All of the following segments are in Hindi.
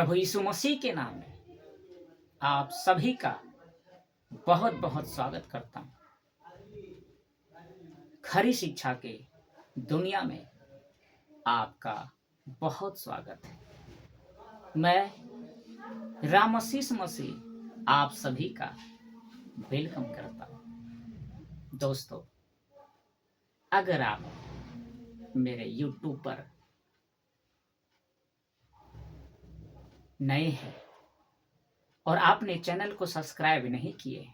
प्रभु यीशु मसीह के नाम में आप सभी का बहुत बहुत स्वागत करता हूं। खरी शिक्षा के दुनिया में आपका बहुत स्वागत है। मैं रामाशीष मसीह आप सभी का वेलकम करता हूं। दोस्तों, अगर आप मेरे YouTube पर नए हैं और आपने चैनल को सब्सक्राइब नहीं किए,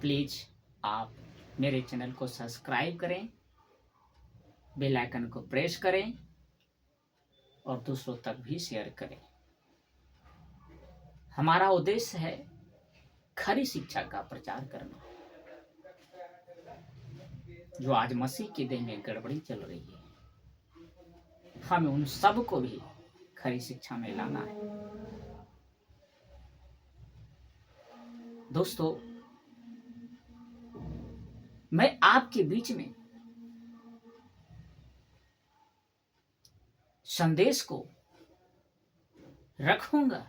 प्लीज आप मेरे चैनल को सब्सक्राइब करें, बेल आइकन को प्रेस करें और दूसरों तक भी शेयर करें। हमारा उद्देश्य है खरी शिक्षा का प्रचार करना, जो आज मसीह के देह में गड़बड़ी चल रही है। हमें उन सब को भी खरी शिक्षा में लाना है। दोस्तों, मैं आपके बीच में संदेश को रखूंगा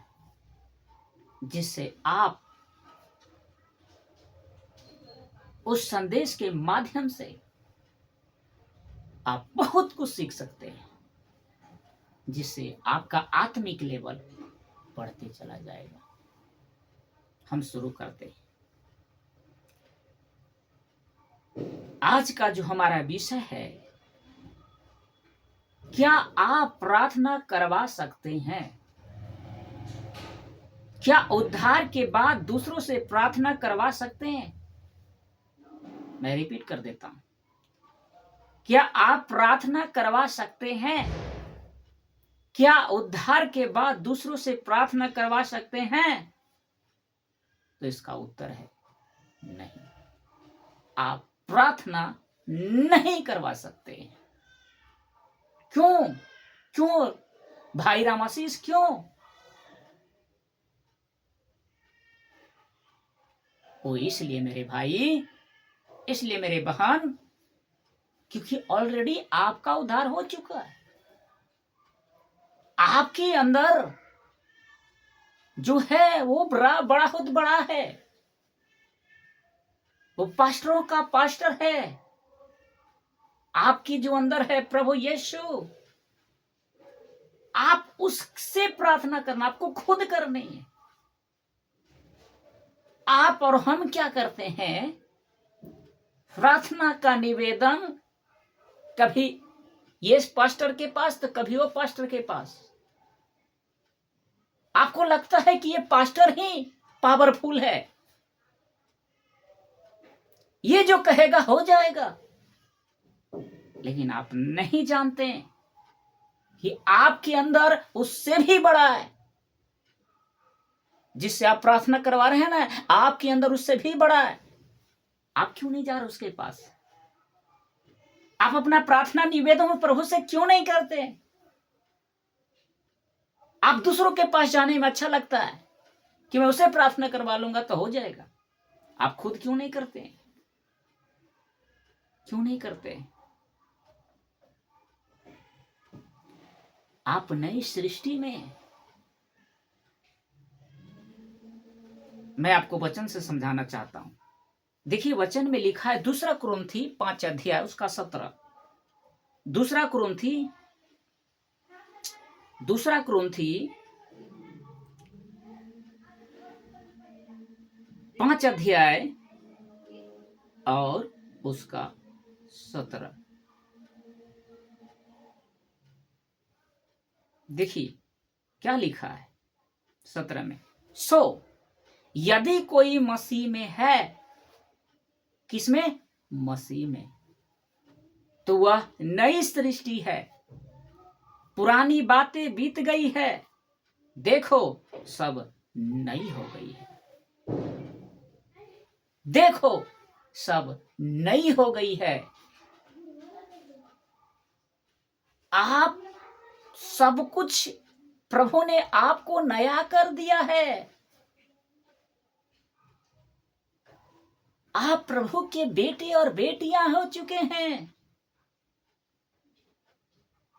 जिससे आप उस संदेश के माध्यम से आप बहुत कुछ सीख सकते हैं, जिससे आपका आत्मिक लेवल बढ़ते चला जाएगा। हम शुरू करते हैं। आज का जो हमारा विषय है, क्या आप प्रार्थना करवा सकते हैं? क्या उद्धार के बाद दूसरों से प्रार्थना करवा सकते हैं? मैं रिपीट कर देता हूं। क्या आप प्रार्थना करवा सकते हैं? क्या उद्धार के बाद दूसरों से प्रार्थना करवा सकते हैं? तो इसका उत्तर है नहीं। आप प्रार्थना नहीं करवा सकते। क्यों? क्यों भाई रामाशीष, क्यों? वो इसलिए मेरे भाई, इसलिए मेरे बहन, क्योंकि ऑलरेडी आपका उद्धार हो चुका है। आपके अंदर जो है वो बड़ा बहुत बड़ा है। वो पास्टरों का पास्टर है। आपकी जो अंदर है प्रभु यीशु, आप उससे प्रार्थना करना, आपको खुद करनी है। आप और हम क्या करते हैं? प्रार्थना का निवेदन कभी ये पास्टर के पास तो कभी वो पास्टर के पास। आपको लगता है कि ये पास्टर ही पावरफुल है, ये जो कहेगा हो जाएगा, लेकिन आप नहीं जानते कि आपके अंदर उससे भी बड़ा है। जिससे आप प्रार्थना करवा रहे हैं ना, आपके अंदर उससे भी बड़ा है। आप क्यों नहीं जा रहे उसके पास? आप अपना प्रार्थना निवेदन प्रभु से क्यों नहीं करते? आप दूसरों के पास जाने में अच्छा लगता है कि मैं उसे प्रार्थना करवा लूंगा तो हो जाएगा। आप खुद क्यों नहीं करते? क्यों नहीं करते? आप नई सृष्टि में, मैं आपको वचन से समझाना चाहता हूं। देखिए, वचन में लिखा है 2 कुरिन्थी 5 अध्याय उसका 17। 2 कुरिन्थी 5 अध्याय और उसका 17। देखिए क्या लिखा है 17 में। सो यदि कोई मसीह में है, किसमें? मसीह में, तो वह नई सृष्टि है। पुरानी बातें बीत गई है, देखो सब नई हो गई है। देखो सब नई हो गई है। आप सब कुछ प्रभु ने आपको नया कर दिया है। आप प्रभु के बेटे और बेटियां हो चुके हैं।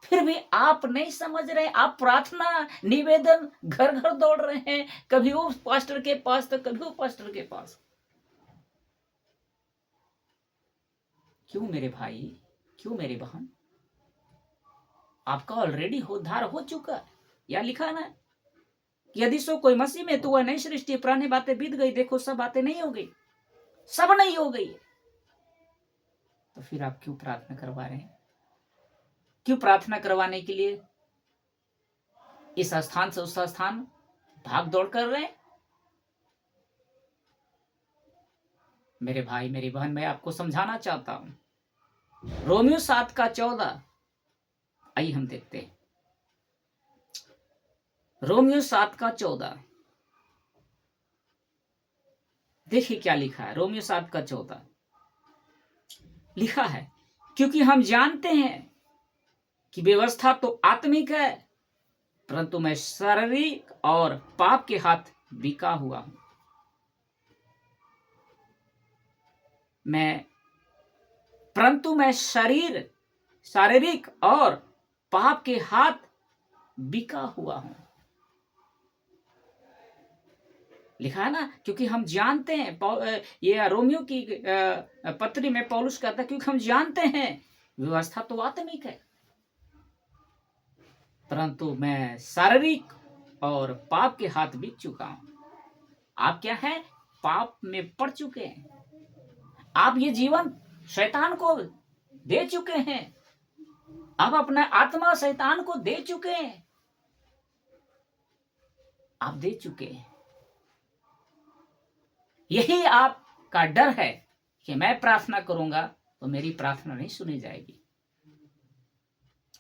फिर भी आप नहीं समझ रहे। आप प्रार्थना निवेदन घर घर दौड़ रहे हैं, कभी वो पास्टर के पास तो कभी वो पास्टर के पास। क्यों मेरे भाई, क्यों मेरी बहन? आपका ऑलरेडी उद्धार हो चुका है। या लिखा ना, यदि सो कोई मसीह में तो वह नई सृष्टि, पुरानी बातें बीत गई, देखो सब बातें नहीं हो गई, सब नहीं हो गई। तो फिर आप क्यों प्रार्थना करवा रहे हैं? क्यों प्रार्थना करवाने के लिए इस स्थान से उस स्थान भाग दौड़ कर रहे हैं? मेरे भाई मेरी बहन, मैं आपको समझाना चाहता हूं। रोमियो 7:14, आइए हम देखते हैं। रोमियो 7:14, देखिए क्या लिखा है। रोमियो 7:14 लिखा है, क्योंकि हम जानते हैं कि व्यवस्था तो आत्मिक है, परंतु मैं शारीरिक और पाप के हाथ बिका हुआ हूं। परंतु मैं शारीरिक और पाप के हाथ बिका हुआ हूं। लिखा है ना, क्योंकि हम जानते हैं। ये रोमियो की पत्री में पौलुस कहता है, क्योंकि हम जानते हैं व्यवस्था तो आत्मिक है, परंतु मैं शारीरिक और पाप के हाथ बिक चुका हूं। आप क्या है? पाप में पड़ चुके हैं। आप ये जीवन शैतान को दे चुके हैं। आप अपना आत्मा शैतान को दे चुके हैं। आप दे चुके हैं। यही आपका डर है कि मैं प्रार्थना करूंगा तो मेरी प्रार्थना नहीं सुनी जाएगी,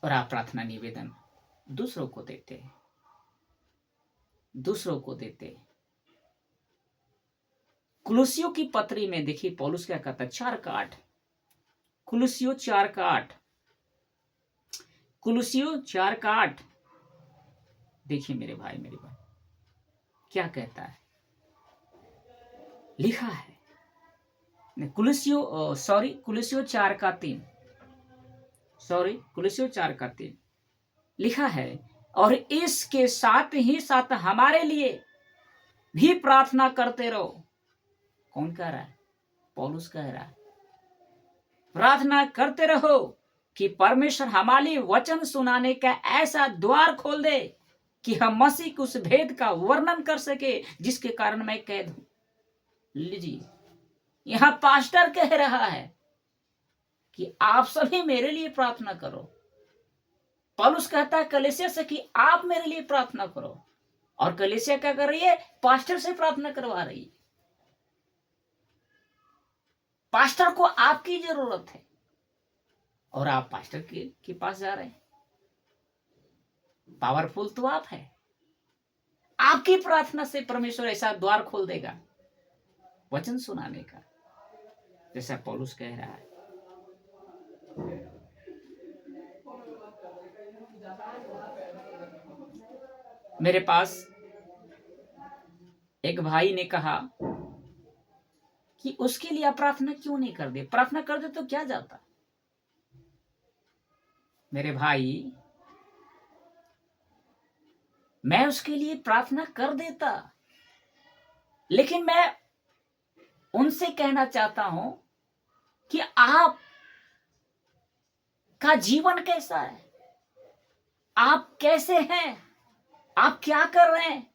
और आप प्रार्थना निवेदन दूसरों को देते हैं, दूसरों को देते हैं। कुलुसियों की पत्री में देखिए पौलुस क्या कहता है, 4:8, कुलुसियों 4:8, कुलुसियों 4:8, देखिए मेरे भाई मेरी बहन क्या कहता है। लिखा है कुलुसियों 4:3, कुलुसियों 4:3 लिखा है, और इसके साथ ही साथ हमारे लिए भी प्रार्थना करते रहो। कौन कह रहा है? पौलुस कह रहा है। प्रार्थना करते रहो कि परमेश्वर हमारे वचन सुनाने का ऐसा द्वार खोल दे कि हम मसीह के उस भेद का वर्णन कर सके जिसके कारण मैं कैद हूं। लीजिए, यहां पास्टर कह रहा है कि आप सभी मेरे लिए प्रार्थना करो। पौलुस कहता है कलीसिया से कि आप मेरे लिए प्रार्थना करो, और कलीसिया क्या कर रही है? पास्टर से प्रार्थना करवा रही है। पास्टर को आपकी जरूरत है, और आप पास्टर के पास जा रहे हैं। पावरफुल तो आप है। आपकी प्रार्थना से परमेश्वर ऐसा द्वार खोल देगा वचन सुनाने का, जैसा पौलुस कह रहा है। मेरे पास एक भाई ने कहा कि उसके लिए आप प्रार्थना क्यों नहीं कर दे? प्रार्थना कर दे तो क्या जाता? मेरे भाई, मैं उसके लिए प्रार्थना कर देता, लेकिन मैं उनसे कहना चाहता हूं कि आप का जीवन कैसा है? आप कैसे हैं? आप क्या कर रहे हैं?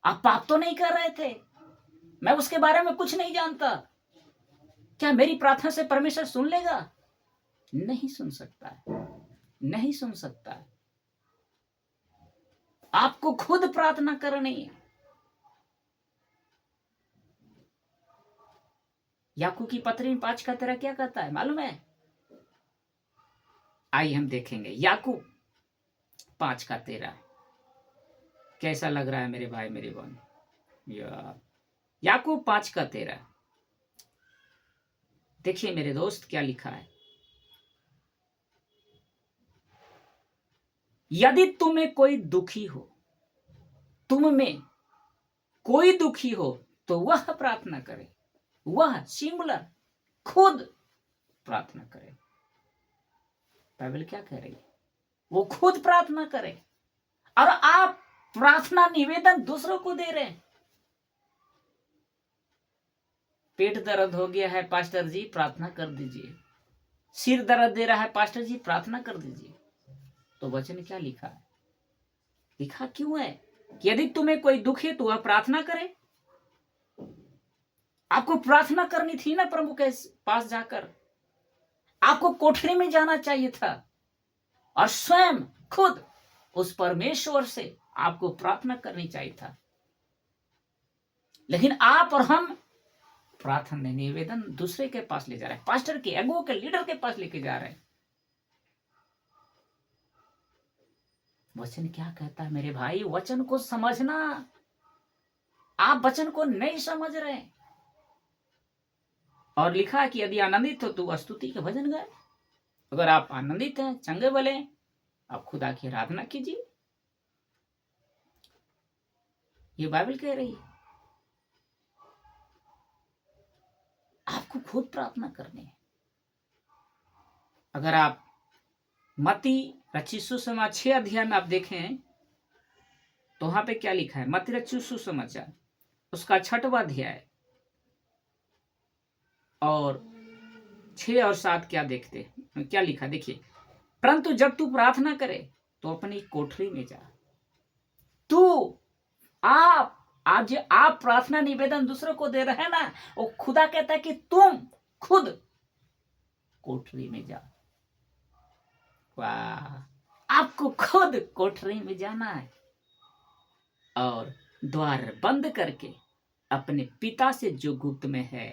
आप पाप तो नहीं कर रहे थे? मैं उसके बारे में कुछ नहीं जानता। क्या मेरी प्रार्थना से परमेश्वर सुन लेगा? नहीं सुन सकता है, नहीं सुन सकता है। आपको खुद प्रार्थना करनी है। याकूब की पत्री में 5:13 क्या कहता है मालूम है? आइए हम देखेंगे। याकूब 5:13 कैसा लग रहा है मेरे भाई मेरी बहन? याकूब 5:13 देखिए मेरे दोस्त क्या लिखा है। यदि तुम्हें कोई दुखी हो, तुम में कोई दुखी हो, तो वह प्रार्थना करे। वह सिंगुलर, खुद प्रार्थना करे। बाइबल क्या कह रही है? वो खुद प्रार्थना करे और आप प्रार्थना निवेदन दूसरों को दे रहे हैं। पेट दर्द हो गया है पास्टर जी, प्रार्थना कर दीजिए। सिर दर्द दे रहा है पास्टर जी, प्रार्थना कर दीजिए। तो वचन क्या लिखा है? लिखा क्यों है कि यदि तुम्हें कोई दुख है तो वह प्रार्थना करे। आपको प्रार्थना करनी थी ना प्रभु के पास जाकर, आपको कोठरी में जाना चाहिए था और स्वयं खुद उस परमेश्वर से आपको प्रार्थना करनी चाहिए था। लेकिन आप और हम प्रार्थना निवेदन दूसरे के पास ले जा रहे हैं, पास्टर के, अगुओं के, लीडर के पास लेके जा रहे हैं। वचन क्या कहता है मेरे भाई? वचन को समझना। आप वचन को नहीं समझ रहे। और लिखा कि यदि आनंदित हो तो स्तुति के भजन गाए। अगर आप आनंदित हैं, चंगे भले, आप खुदा की आराधना कीजिए। ये बाइबल कह रही है। आपको खुद प्रार्थना करनी है। अगर आप मत्ती रचित सुसमाचार 6 अध्याय में आप देखें तो वहां पे क्या लिखा है? मत्ती रचित सुसमाचार उसका 6वां अध्याय और 6 और 7 क्या देखते हैं? क्या लिखा देखिए। परंतु जब तू प्रार्थना करे तो अपनी कोठरी में जा। तू आप जो आप प्रार्थना निवेदन दूसरों को दे रहे हैं ना, वो खुदा कहता है कि तुम खुद कोठरी में जा। वाह! आपको खुद कोठरी में जाना है और द्वार बंद करके अपने पिता से जो गुप्त में है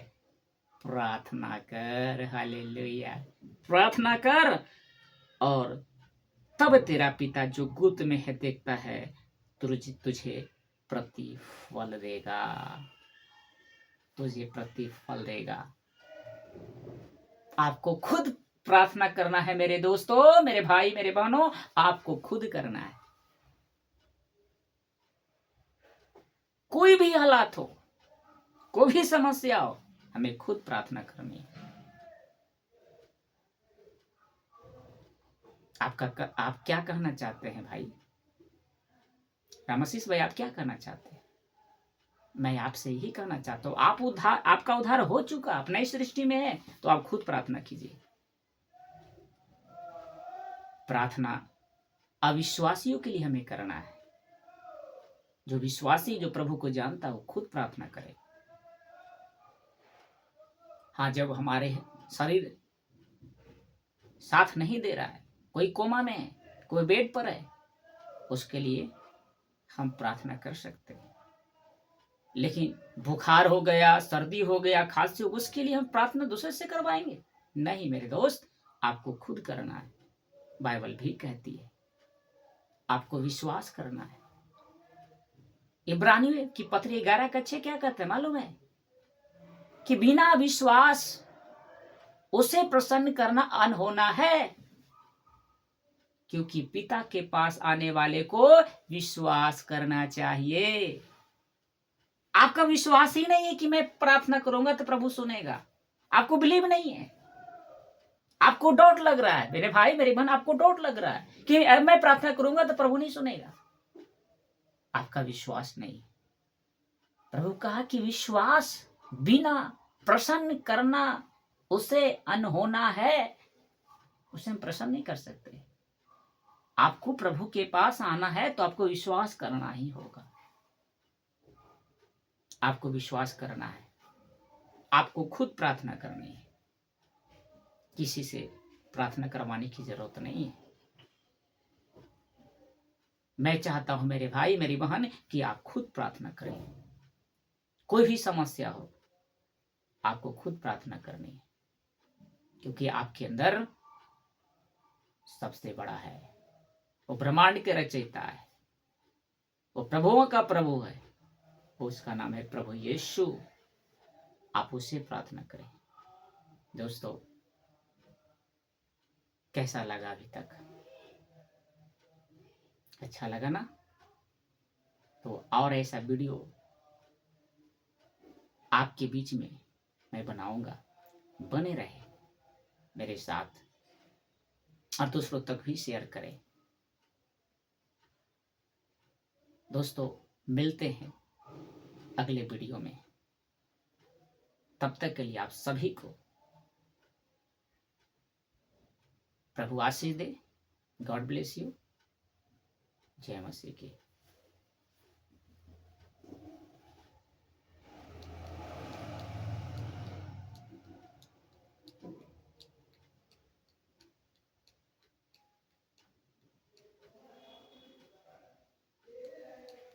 प्रार्थना कर। हालेलुया! प्रार्थना कर और तब तेरा पिता जो गुप्त में है देखता है तुझे प्रतिफल देगा। तुझे प्रतिफल देगा। आपको खुद प्रार्थना करना है मेरे दोस्तों, मेरे भाई, मेरे बहनों, आपको खुद करना है। कोई भी हालात हो, कोई भी समस्या हो, हमें खुद प्रार्थना करनी है। आप क्या कहना चाहते हैं भाई? रामाशीष भाई, आप क्या कहना चाहते हैं? मैं आपसे यही कहना चाहता हूं, आपका उद्धार हो चुका, आप नई सृष्टि में है, तो आप खुद प्रार्थना कीजिए। प्रार्थना अविश्वासियों के लिए हमें करना है। जो विश्वासी, जो प्रभु को जानता है, वो खुद प्रार्थना करे। हाँ, जब हमारे शरीर साथ नहीं दे रहा है, कोई कोमा में है, कोई बेड पर है, उसके लिए हम प्रार्थना कर सकते हैं। लेकिन बुखार हो गया, सर्दी हो गया, खांसी, उसके लिए हम प्रार्थना दूसरे से करवाएंगे? नहीं मेरे दोस्त, आपको खुद करना है। बाइबल भी कहती है आपको विश्वास करना है। इब्रानी की पत्री 11 क्या कहते हैं मालूम है? कि बिना विश्वास उसे प्रसन्न करना अनहोना है, क्योंकि पिता के पास आने वाले को विश्वास करना चाहिए। आपका विश्वास ही नहीं है कि मैं प्रार्थना करूंगा तो प्रभु सुनेगा। आपको बिलीव नहीं है, आपको डाउट लग रहा है मेरे भाई, मेरी बहन, आपको डाउट लग रहा है कि मैं प्रार्थना करूंगा तो प्रभु नहीं सुनेगा। आपका विश्वास नहीं। प्रभु कहा कि विश्वास बिना प्रसन्न करना उसे अनहोना है, उसे हम प्रसन्न नहीं कर सकते। आपको प्रभु के पास आना है तो आपको विश्वास करना ही होगा। आपको विश्वास करना है, आपको खुद प्रार्थना करनी है। किसी से प्रार्थना करवाने की जरूरत नहीं है। मैं चाहता हूं मेरे भाई, मेरी बहन, कि आप खुद प्रार्थना करें। कोई भी समस्या हो, आपको खुद प्रार्थना करनी है, क्योंकि आपके अंदर सबसे बड़ा है, वो ब्रह्मांड के रचयिता है, वो प्रभुओं का प्रभु है, उसका नाम है प्रभु यीशु। आप उससे प्रार्थना करें। दोस्तों, कैसा लगा अभी तक? अच्छा लगा ना? तो और ऐसा वीडियो आपके बीच में मैं बनाऊंगा। बने रहे मेरे साथ। और दूसरों तक भी शेयर करें। दोस्तों, मिलते हैं अगले वीडियो में। तब तक के लिए आप सभी को प्रभु आशीष दे। God bless you. जय मसीह की।